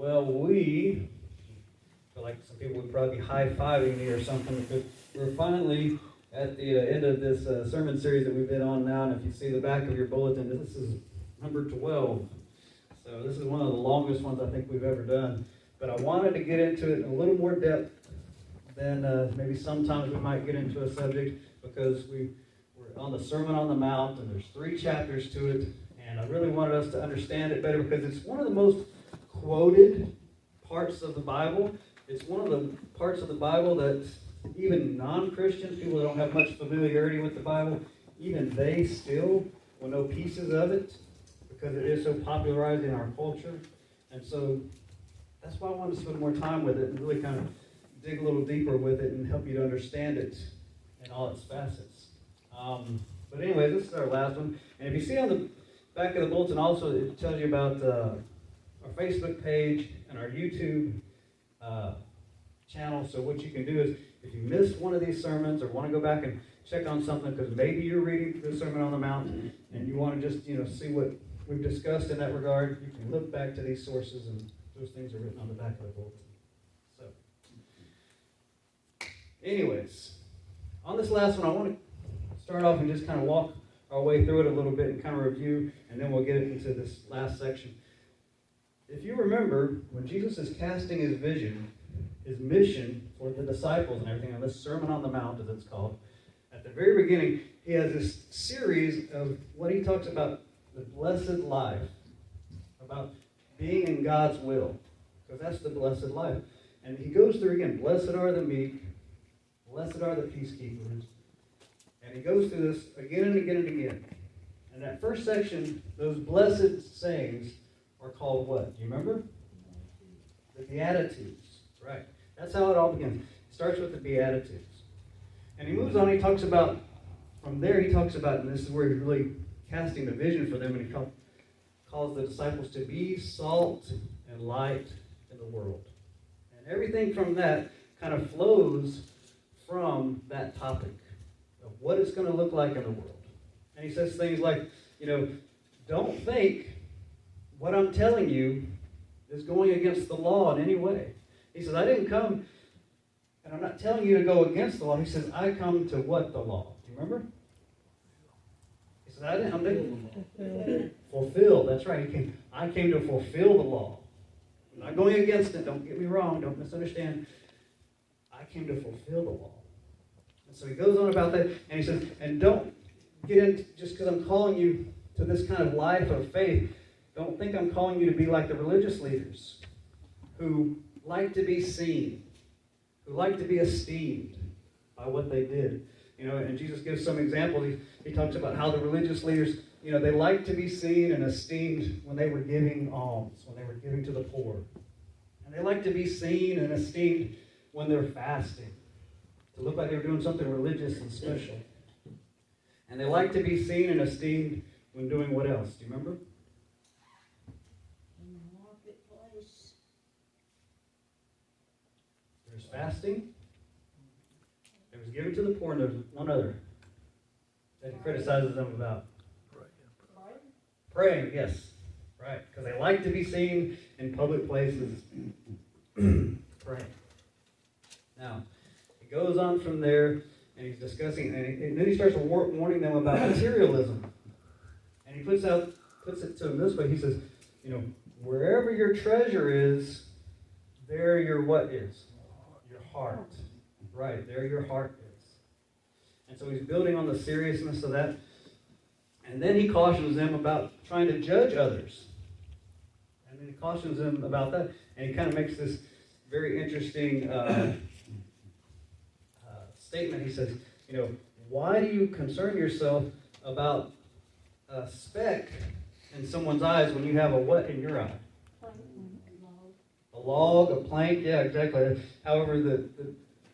Well, we feel like some people would probably be high-fiving me or something, because we're finally at the end of this sermon series that we've been on now, and if you see the back of your bulletin, this is number 12. So this is one of the longest ones I think we've ever done. But I wanted to get into it in a little more depth than maybe sometimes we might get into a subject, because we're on the Sermon on the Mount, and there's 3 chapters to it, and I really wanted us to understand it better because it's one of the most quoted parts of the Bible. It's one of the parts of the Bible that even non-Christians, people that don't have much familiarity with the Bible, even they still will know pieces of it because it is so popularized in our culture. And so that's why I wanted to spend more time with it and really kind of dig a little deeper with it and help you to understand it in all its facets. But anyway, this is our last one. And if you see on the back of the bulletin also, it tells you about our Facebook page and our YouTube channel. So what you can do is, if you missed one of these sermons or want to go back and check on something, because maybe you're reading the Sermon on the Mount and you want to just see what we've discussed in that regard, you can look back to these sources, and those things are written on the back of the bulletin. So, anyways, on this last one, I want to start off and just kind of walk our way through it a little bit and kind of review, and then we'll get into this last section. If you remember, when Jesus is casting his vision, his mission for the disciples and everything, on this Sermon on the Mount, as it's called, at the very beginning, he has this series of what he talks about, the blessed life, about being in God's will, because that's the blessed life. And he goes through again, blessed are the meek, blessed are the peacekeepers, and he goes through this again and again and again. And that first section, those blessed sayings are called what? Do you remember? The Beatitudes. Right. That's how it all begins. It starts with the Beatitudes. And he moves on, he talks about, from there he talks about, and this is where he's really casting the vision for them, and he calls the disciples to be salt and light in the world. And everything from that kind of flows from that topic of what it's going to look like in the world. And he says things like, don't think what I'm telling you is going against the law in any way. He says, I didn't come, and I'm not telling you to go against the law. He says, I come to what the law? Do you remember? He says, I'm to fulfill. That's right. I came to fulfill the law. I'm not going against it. Don't get me wrong. Don't misunderstand. I came to fulfill the law. And so he goes on about that, and he says, and don't get in, just because I'm calling you to this kind of life of faith, don't think I'm calling you to be like the religious leaders who like to be seen, who like to be esteemed by what they did. And Jesus gives some examples. He talks about how the religious leaders, they like to be seen and esteemed when they were giving alms, when they were giving to the poor. And they like to be seen and esteemed when they're fasting, to look like they're doing something religious and special. And they like to be seen and esteemed when doing what else? Do you remember? There's fasting. There was giving to the poor, and there's one other that he criticizes them about. Praying, yes. Right. Because they like to be seen in public places praying. Now, he goes on from there, and he's discussing, and then he starts warning them about materialism. And he puts it to them this way. He says, wherever your treasure is, there your what is? Your heart. Right, there your heart is. And so he's building on the seriousness of that. And then he cautions them about trying to judge others. And then he cautions them about that. And he kind of makes this very interesting statement. He says, why do you concern yourself about a speck in someone's eyes when you have a what in your eye? A log, a plank, yeah, exactly. However, the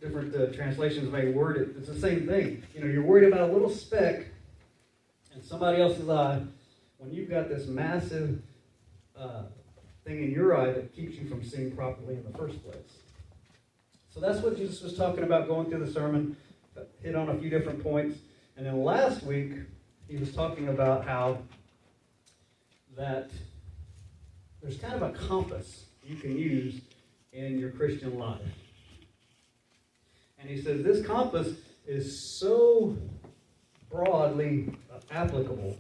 different translations may word it. It's the same thing. You're worried about a little speck in somebody else's eye when you've got this massive thing in your eye that keeps you from seeing properly in the first place. So that's what Jesus was talking about going through the sermon. Hit on a few different points. And then last week, he was talking about how that there's kind of a compass you can use in your Christian life. And he says this compass is so broadly applicable.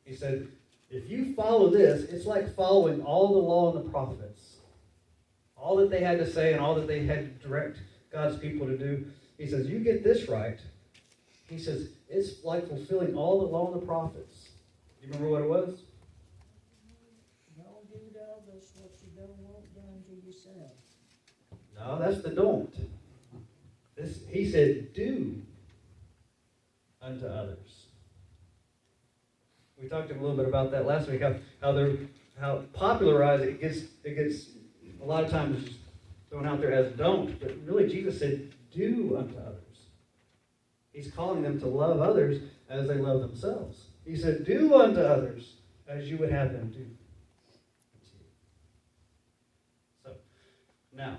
He said, if you follow this, it's like following all the law and the prophets. All that they had to say and all that they had to direct God's people to do. He says, you get this right. He says, it's like fulfilling all the law and the prophets. Do you remember what it was? Don't do to others what you don't want done to yourself. No, that's the don't. He said, do unto others. We talked a little bit about that last week, how popularized it gets a lot of times thrown out there as don't, but really Jesus said, do unto others. He's calling them to love others as they love themselves. He said, do unto others as you would have them do. So, now,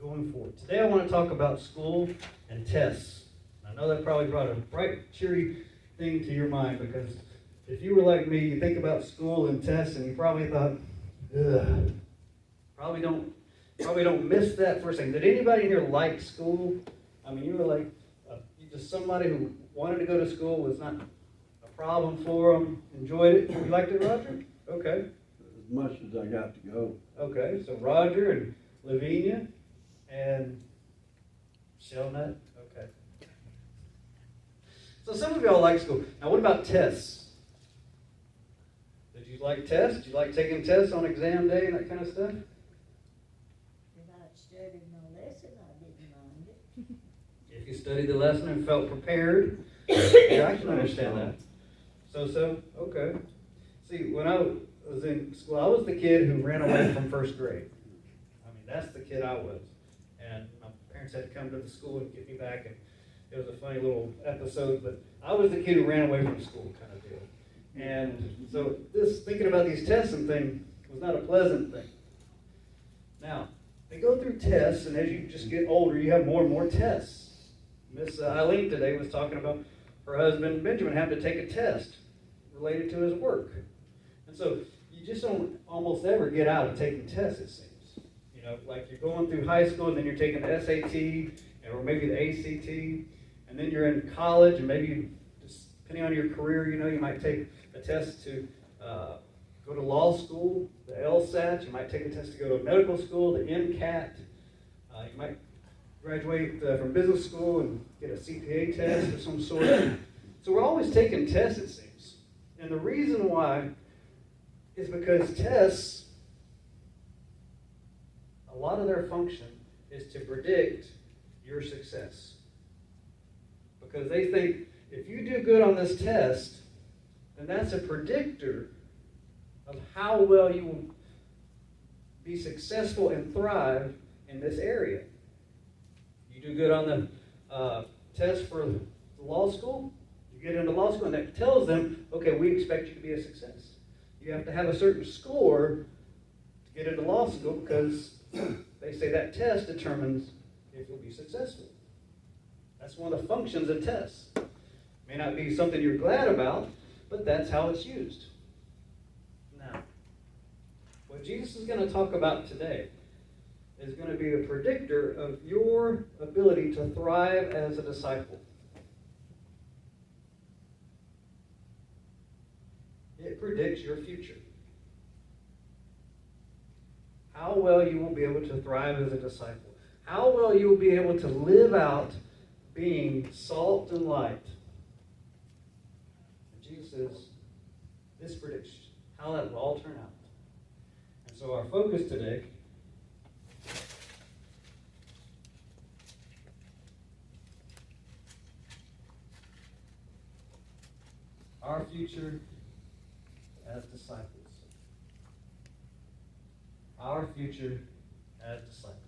going forward. Today I want to talk about school and tests. I know that probably brought a bright, cheery thing to your mind, because if you were like me, you think about school and tests and you probably thought, ugh. Probably don't miss that for a second. Did anybody here like school? I mean, you were like just somebody who wanted to go to school, was not a problem for them, enjoyed it. You liked it, Roger? Okay. As much as I got to go. Okay, so Roger and Lavinia and Shellnut. Okay. So some of y'all like school. Now, what about tests? Did you like tests? Did you like taking tests on exam day and that kind of stuff? If I'd studied my lesson, I didn't mind it. If you studied the lesson and felt prepared, yeah, I can understand that. So, okay. See, when I was in school, I was the kid who ran away from first grade. I mean, that's the kid I was. And my parents had to come to the school and get me back, and it was a funny little episode, but I was the kid who ran away from school kind of deal. And so this, thinking about these tests and things, was not a pleasant thing. Now, they go through tests, and as you just get older, you have more and more tests. Miss Eileen today was talking about her husband, Benjamin, having to take a test related to his work. And so you just don't almost ever get out of taking tests, it seems. You know, like you're going through high school, and then you're taking the SAT, or maybe the ACT, and then you're in college, and maybe, just depending on your career, you know, you might take a test to go to law school, the LSAT. You might take a test to go to medical school, the MCAT. You might graduate from business school and get a CPA test of some sort. So we're always taking tests, it seems. And the reason why is because tests, a lot of their function is to predict your success. Because they think if you do good on this test, then that's a predictor of how well you will be successful and thrive in this area. You do good on the test for law school, you get into law school, and that tells them, okay, we expect you to be a success. You have to have a certain score to get into law school, because they say that test determines if you'll be successful. That's one of the functions of tests. May not be something you're glad about, but that's how it's used. Now, what Jesus is going to talk about today is going to be a predictor of your ability to thrive as a disciple. It predicts your future. How well you will be able to thrive as a disciple. How well you will be able to live out being salt and light. And Jesus says, this predicts how that will all turn out. And so our focus today our future as disciples. Our future as disciples.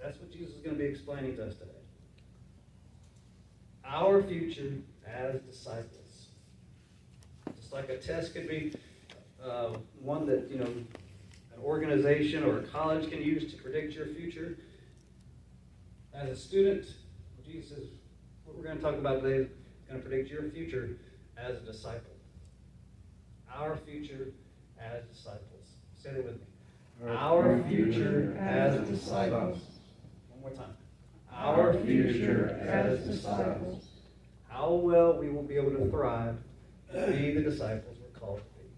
That's what Jesus is going to be explaining to us today. Our future as disciples. Just like a test could be one that, you know, an organization or a college can use to predict your future. As a student, Jesus, what we're going to talk about today is going to predict your future as a disciple. Our future as disciples. Say that with me. Our future as disciples. One more time. Our future as disciples. How well we will be able to thrive and be the disciples we're called to be.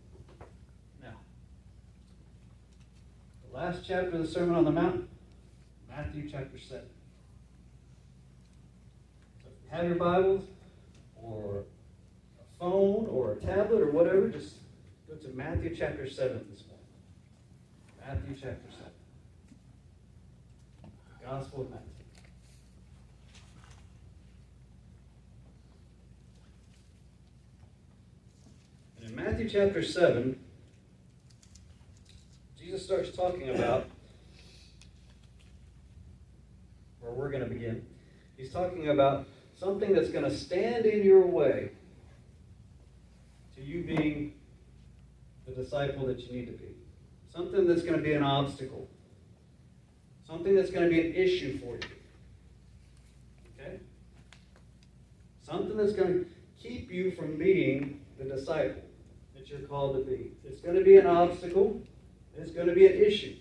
Now, the last chapter of the Sermon on the Mount, Matthew chapter 7. So if you have your Bibles, or a phone, or a tablet, or whatever, just go to Matthew chapter 7 this morning. Matthew chapter 7. The Gospel of Matthew. And in Matthew chapter 7, Jesus starts talking about where we're going to begin. He's talking about something that's going to stand in your way to you being the disciple that you need to be. Something that's going to be an obstacle. Something that's going to be an issue for you. Okay? Something that's going to keep you from being the disciple that you're called to be. It's going to be an obstacle. It's going to be an issue.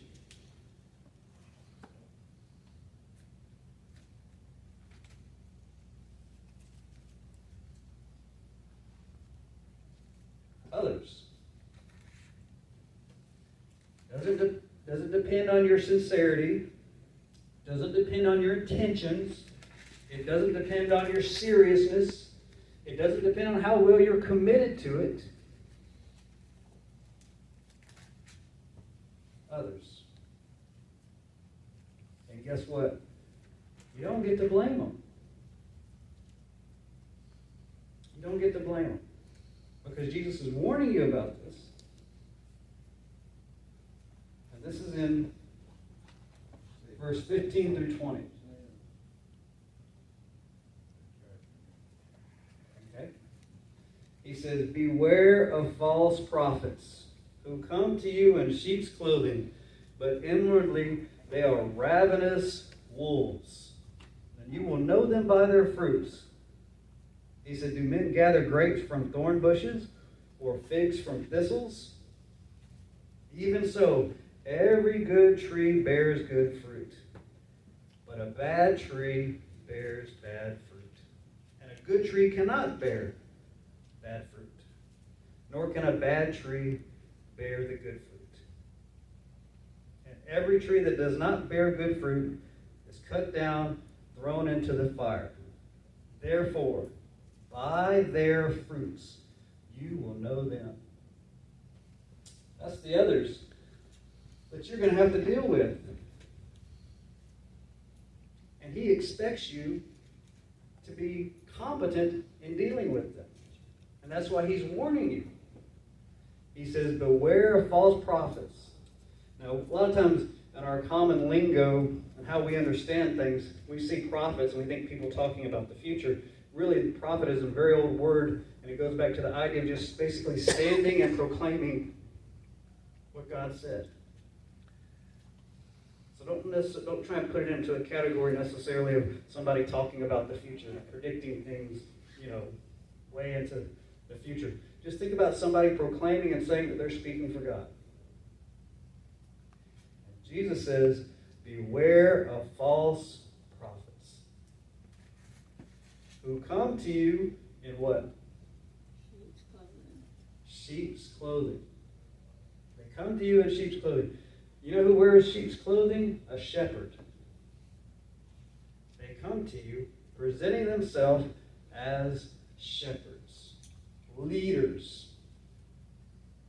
Others. Doesn't depend on your sincerity. Doesn't depend on your intentions. It doesn't depend on your seriousness. It doesn't depend on how well you're committed to it. Others. And guess what? You don't get to blame them. You don't get to blame them. Because Jesus is warning you about this. And this is in verse 15 through 20. Okay? He says, "Beware of false prophets who come to you in sheep's clothing, but inwardly they are ravenous wolves. And you will know them by their fruits." He said, "Do men gather grapes from thorn bushes or figs from thistles? Even so, every good tree bears good fruit, but a bad tree bears bad fruit. And a good tree cannot bear bad fruit, nor can a bad tree bear the good fruit. And every tree that does not bear good fruit is cut down, thrown into the fire. Therefore, by their fruits you will know them." That's the others that you're going to have to deal with. And he expects you to be competent in dealing with them. And that's why he's warning you. He says, beware of false prophets. Now, a lot of times in our common lingo and how we understand things, we see prophets and we think people talking about the future. Really, prophet is a very old word, and it goes back to the idea of just basically standing and proclaiming what God said. So don't try and put it into a category necessarily of somebody talking about the future, predicting things, way into the future. Just think about somebody proclaiming and saying that they're speaking for God. And Jesus says, beware of false prophets who come to you in what? Sheep's clothing. Sheep's clothing. They come to you in sheep's clothing. You know who wears sheep's clothing? A shepherd. They come to you presenting themselves as shepherds, leaders,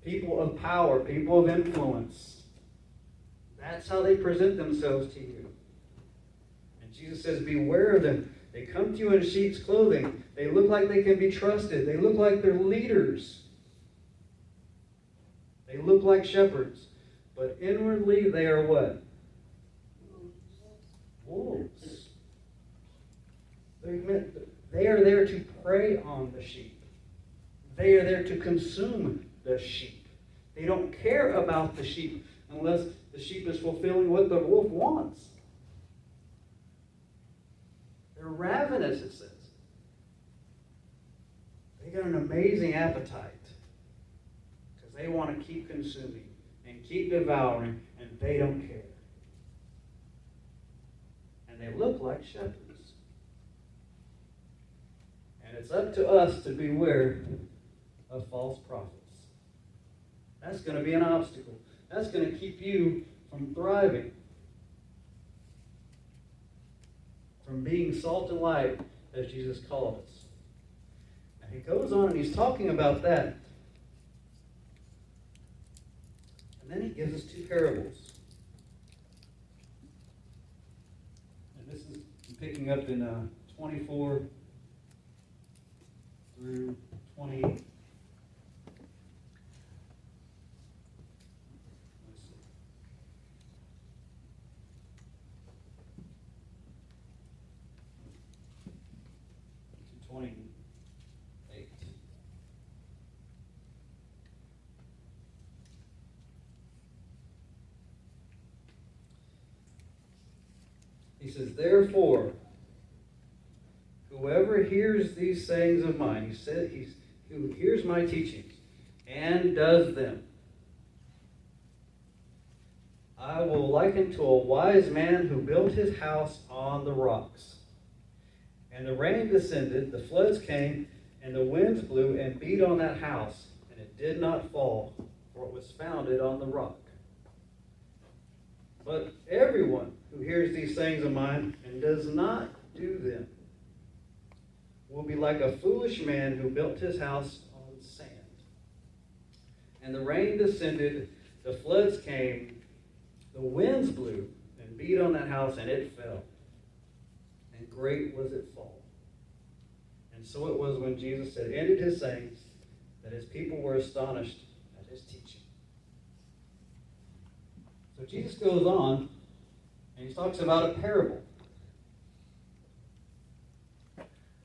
people of power, people of influence. That's how they present themselves to you. And Jesus says, beware of them. They come to you in sheep's clothing. They look like they can be trusted. They look like they're leaders. They look like shepherds. But inwardly, they are what? Wolves. They are there to prey on the sheep. They are there to consume the sheep. They don't care about the sheep unless the sheep is fulfilling what the wolf wants. They're ravenous, it says. They got an amazing appetite. because they want to keep consuming and keep devouring, and they don't care. And they look like shepherds. And it's up to us to beware of false prophets. That's going to be an obstacle. That's going to keep you from thriving, from being salt and light, as Jesus called us. And he goes on and he's talking about that. And then he gives us two parables. And this is picking up in 24 through 20. He says, therefore, whoever hears these sayings of mine, who hears my teachings and does them, I will liken to a wise man who built his house on the rocks. And the rain descended, the floods came, and the winds blew and beat on that house, and it did not fall, for it was founded on the rock. But everyone who hears these sayings of mine and does not do them will be like a foolish man who built his house on sand. And the rain descended, the floods came, the winds blew and beat on that house, and it fell. And great was its fall. And so it was when Jesus had ended his sayings that his people were astonished at his teaching. So Jesus goes on and he talks about a parable.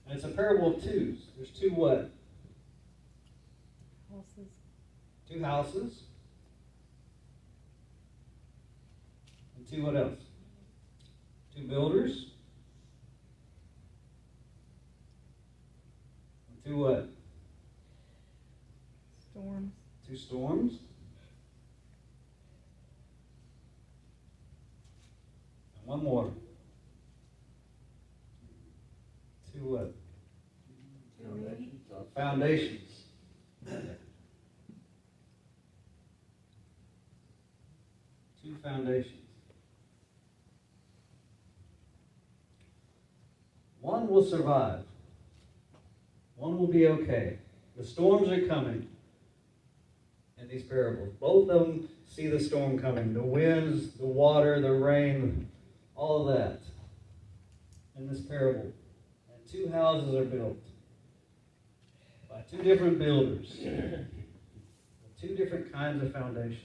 And it's a parable of twos. There's two what? Houses. Two houses. And two what else? Two builders. And two what? Storms. Two storms. And one more. Two what? Foundations. Two foundations. One will survive. One will be okay. The storms are coming in these parables. Both of them see the storm coming. The winds, the water, the rain, all of that in this parable. And two houses are built by two different builders. With two different kinds of foundations.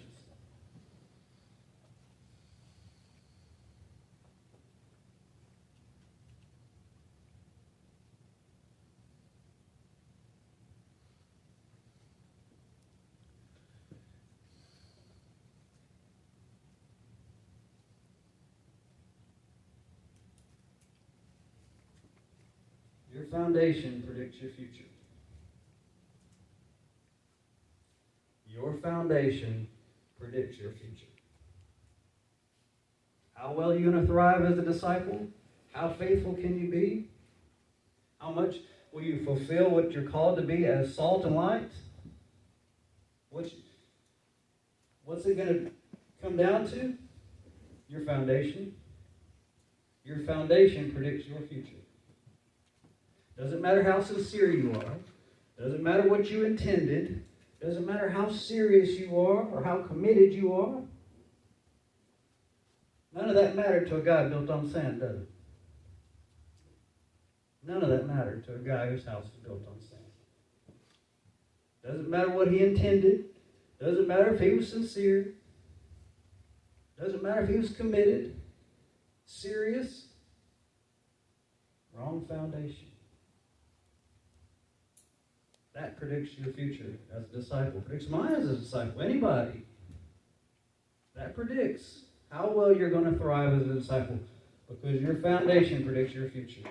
Your foundation predicts your future. Your foundation predicts your future. How well are you going to thrive as a disciple? How faithful can you be? How much will you fulfill what you're called to be as salt and light? What's it going to come down to? Your foundation. Your foundation predicts your future. Doesn't matter how sincere you are. Doesn't matter what you intended. Doesn't matter how serious you are or how committed you are. None of that mattered to a guy built on sand, does it? None of that mattered to a guy whose house is built on sand. Doesn't matter what he intended. Doesn't matter if he was sincere. Doesn't matter if he was committed. Serious. Wrong foundation. That predicts your future as a disciple. Predicts mine as a disciple. Anybody. That predicts how well you're going to thrive as a disciple. Because your foundation predicts your future.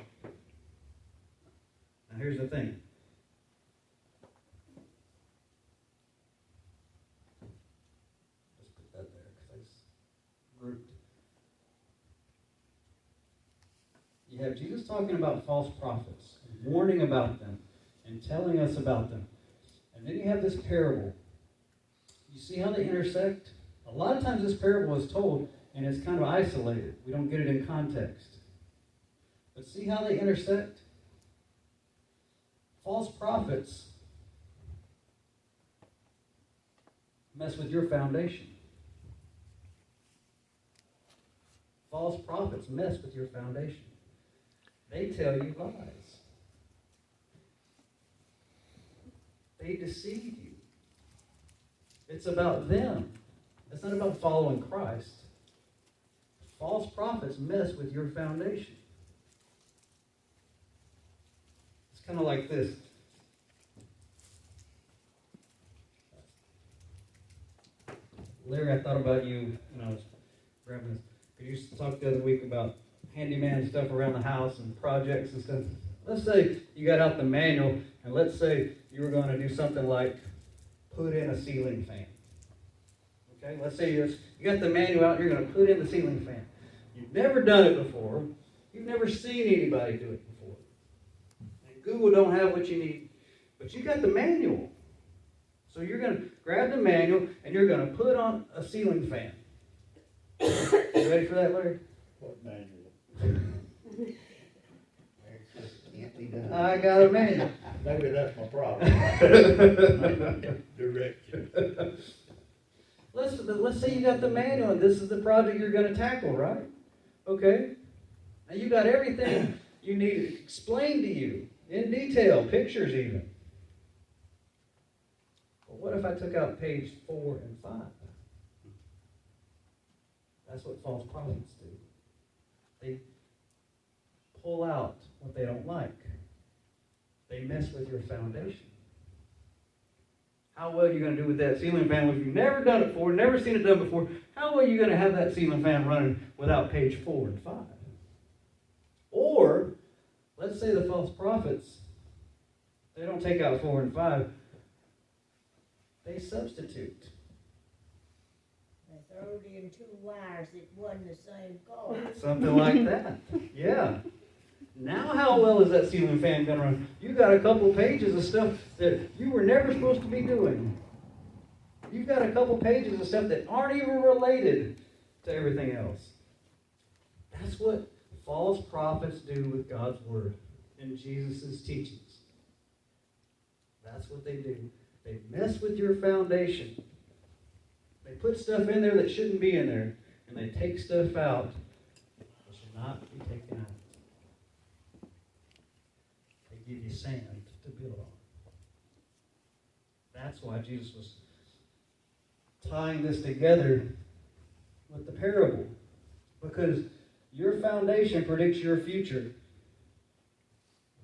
Now here's the thing. got Jesus talking about false prophets, warning about them, and telling us about them. And then you have this parable. You see how they intersect? A lot of times this parable is told, and it's kind of isolated. We don't get it in context. But see how they intersect? False prophets mess with your foundation. False prophets mess with your foundation. They tell you lies. They deceive you. It's about them. It's not about following Christ. False prophets mess with your foundation. It's kind of like this. Larry, I thought about you when I was grabbing this. We used to talk the other week about handyman stuff around the house and projects and stuff. Let's say you got out the manual, and let's say you were going to do something like put in a ceiling fan. Okay, let's say you got the manual out and you're going to put in the ceiling fan. You've never done it before. You've never seen anybody do it before. And Google don't have what you need, but you got the manual. So you're going to grab the manual and you're going to put on a ceiling fan. You ready for that, Larry? What manual? I got a manual. Maybe that's my problem. Direction. Let's say you got the manual and this is the project you're going to tackle, right? Okay. And you got everything you need explained to you in detail, pictures even. But what if I took out page 4 and 5? That's what false prophets do. They pull out what they don't like. They mess with your foundation. How well are you going to do with that ceiling fan if you've never done it before, never seen it done before? How well are you going to have that ceiling fan running without page 4 and 5? Or, let's say the false prophets, they don't take out 4 and 5. They substitute. They throwed in 2 wires that wasn't the same color. Something like that. Yeah. Now how well is that ceiling fan going to run? You got a couple pages of stuff that you were never supposed to be doing. You've got a couple pages of stuff that aren't even related to everything else. That's what false prophets do with God's Word and Jesus' teachings. That's what they do. They mess with your foundation. They put stuff in there that shouldn't be in there, and they take stuff out that should not be taken out. They give you sand to build on. That's why Jesus was tying this together with the parable, because your foundation predicts your future.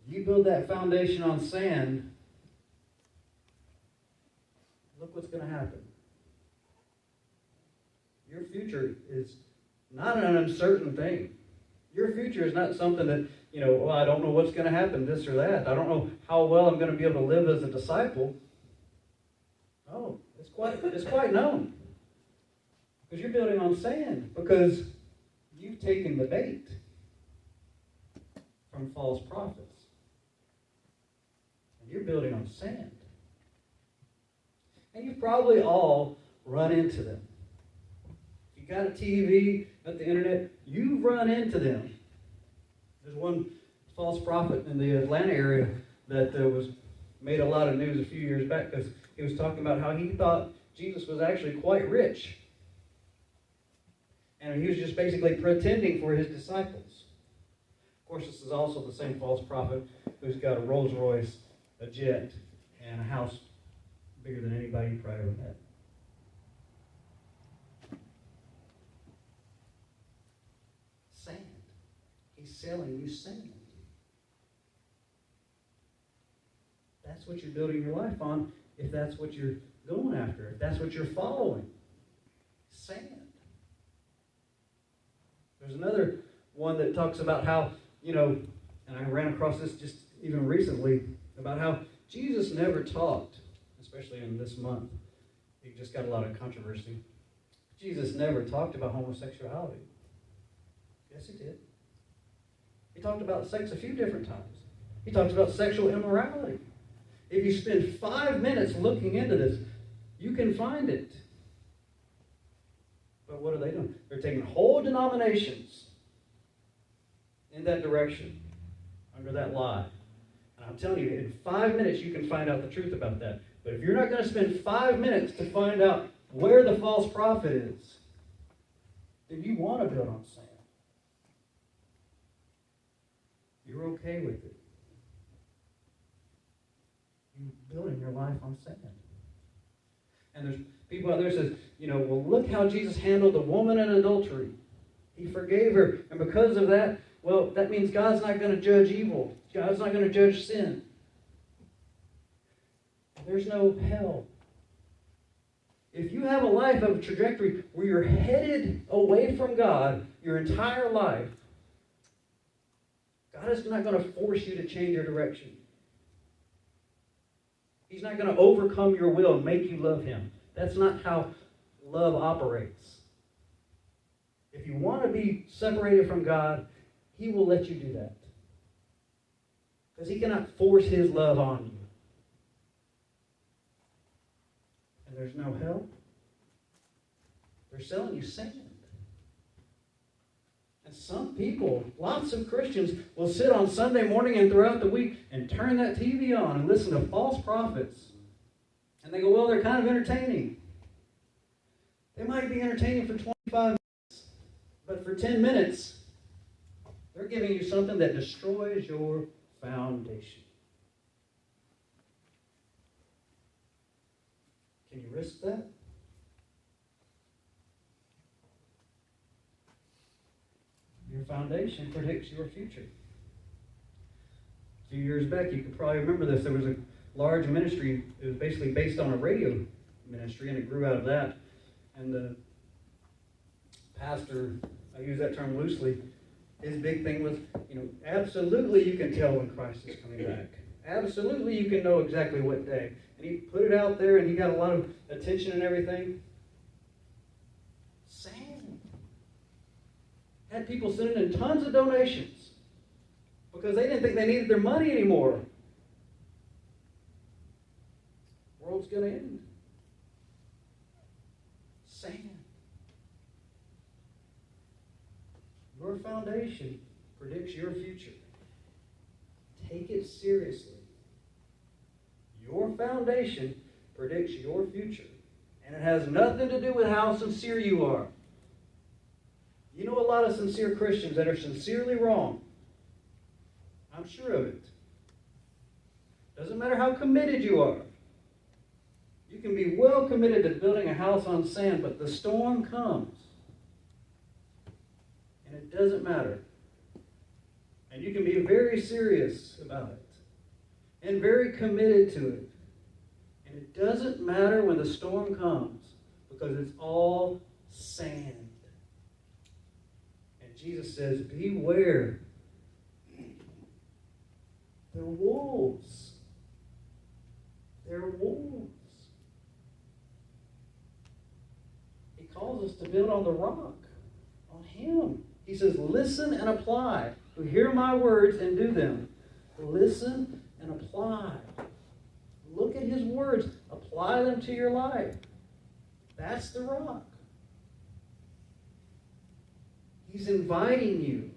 If you build that foundation on sand, look what's going to happen. Your future is not an uncertain thing. Your future is not something that, well, I don't know what's going to happen, this or that. I don't know how well I'm going to be able to live as a disciple. Oh, it's quite known. Because you're building on sand. Because you've taken the bait from false prophets. And you're building on sand. And you've probably all run into them. If you got a TV, got the internet, you've run into them. There's one false prophet in the Atlanta area that was made a lot of news a few years back because he was talking about how he thought Jesus was actually quite rich. And he was just basically pretending for his disciples. Of course, this is also the same false prophet who's got a Rolls Royce, a jet, and a house bigger than anybody you probably ever met. Sand. He's selling you sand. That's what you're building your life on if that's what you're going after, if that's what you're following. Sand. There's another one that talks about how, and I ran across this just even recently, about how Jesus never taught, especially in this month. He just got a lot of controversy. Jesus never talked about homosexuality. Yes, he did. He talked about sex a few different times. He talks about sexual immorality. If you spend 5 minutes looking into this, you can find it. But what are they doing? They're taking whole denominations in that direction, under that lie. And I'm telling you, in 5 minutes you can find out the truth about that. But if you're not going to spend 5 minutes to find out where the false prophet is, then you want to build on sand. You're okay with it. You're building your life on sand. And there's people out there says, well, look how Jesus handled the woman in adultery. He forgave her. And because of that, well, that means God's not going to judge evil. God's not going to judge sin. There's no hell. If you have a life of a trajectory where you're headed away from God your entire life, God is not going to force you to change your direction. He's not going to overcome your will and make you love Him. That's not how love operates. If you want to be separated from God, He will let you do that. Because He cannot force His love on you. And there's no hell. They're selling you sand. And some people, lots of Christians, will sit on Sunday morning and throughout the week and turn that TV on and listen to false prophets. And they go, well, they're kind of entertaining. They might be entertaining for 25 minutes, but for 10 minutes, they're giving you something that destroys your foundation. Can you risk that? Your foundation predicts your future. A few years back, you could probably remember this. There was a large ministry. It was basically based on a radio ministry, and it grew out of that. And the pastor, I use that term loosely, his big thing was, absolutely you can tell when Christ is coming back. Absolutely you can know exactly what day. And he put it out there, and he got a lot of attention and everything. Sand. Had people sending in tons of donations because they didn't think they needed their money anymore. World's going to end. Sand. Your foundation predicts your future. Take it seriously. Your foundation predicts your future. And it has nothing to do with how sincere you are. You know a lot of sincere Christians that are sincerely wrong. I'm sure of it. Doesn't matter how committed you are. You can be well committed to building a house on sand, but the storm comes. And it doesn't matter. And you can be very serious about it. And very committed to it. And it doesn't matter when the storm comes, because it's all sand. And Jesus says, beware. They're wolves. They're wolves. He calls us to build on the rock, on Him. He says, listen and apply. Who hear my words and do them. Listen and apply. Look at His words. Apply them to your life. That's the rock. He's inviting you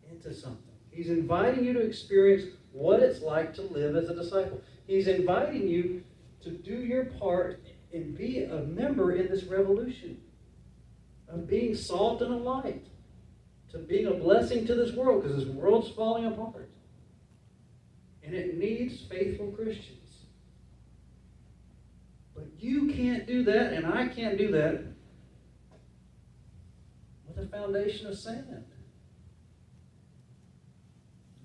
into something. He's inviting you to experience what it's like to live as a disciple. He's inviting you to do your part and be a member in this revolution of being salt and a light, to being a blessing to this world, because this world's falling apart. And it needs faithful Christians. But you can't do that, and I can't do that with a foundation of sand.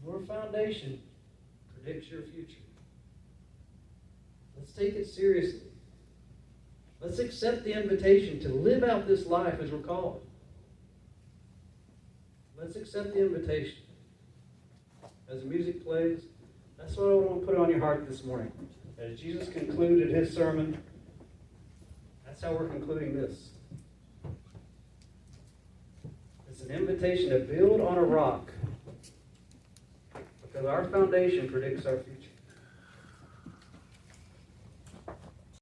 Your foundation predicts your future. Let's take it seriously. Let's accept the invitation to live out this life as we're called. Let's accept the invitation. As the music plays, that's what I want to put on your heart this morning. As Jesus concluded His sermon, that's how we're concluding this. It It's an invitation to build on a rock. Because our foundation predicts our future.